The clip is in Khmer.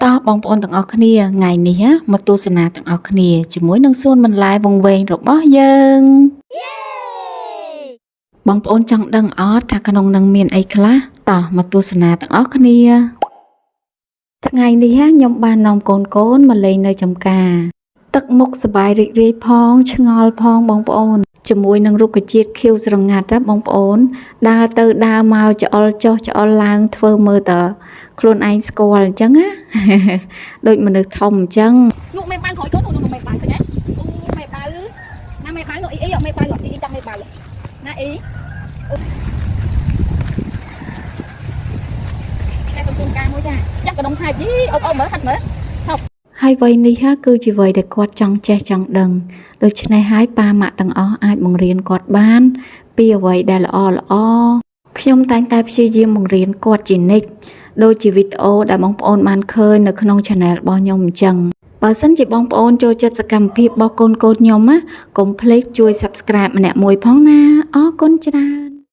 តោះបងប្អូនទាំងអស់គ្នាថ្ងៃនេះមកទស្សនាទាំងអស់គ្នាជាមួយនឹងសួនបន្លែវង្វេងរបស់យើងបងប្អូនចង់ដឹងអត់ថាក្នុងនឹងមានអីខ្លះតោះមកទស្សនាទាំងអស់គ្នាថ្ងៃនេះខ្ញុំបាននាំកូនមកលេងនៅចំការទឹកមុខសប្បាយរីករាយផងឆ្ងល់ផងបងប្អូនជាមួយនឹងរុក្ខជាតិខៀវស្រងាត់បងប្អូនដើរទៅដើរមកច្អល់ចុះច្អល់ឡើងធ្វើមើលតើខ្លួនឯងស្គាល់អញ្ចឹងណាដូចមនុស្សធំអញ្ចឹងលោកមេបាវក្រោយកូនលោកមេបាវឃើញទេអូមេបាវណាមេបាវលោកអ៊ីអត់មេបាវអ៊ីចាំមេបាវណាអ៊ីតែកំពុងការមួយចាចាំកណ្ដុំឆាយយីអត់មើលហាត់មើលហើយវ័យនេះគឺជាវ័យដែលគាត់ចង់ចេះចង់ដឹងដូច្នេះហើយប៉ាម៉ាក់ទាំងអស់អាចបង្រៀនគាត់បានពីអ្វីដែលល្អខ្ញុំតែងតែព្យាយាមបង្រៀនគាត់ជានិច្ចដូចជាវីដេអូដែលបងប្អូនបានឃើញនៅក្នុង Channel របស់ខ្ញុំអញ្ចឹងបើសិនជាបងប្អូនចូលចិត្តសកម្មភាពរបស់កូនខ្ញុំកុំភ្លេចជួយ Subscribe ម្នាក់មួយផងណាអរគុណច្រើន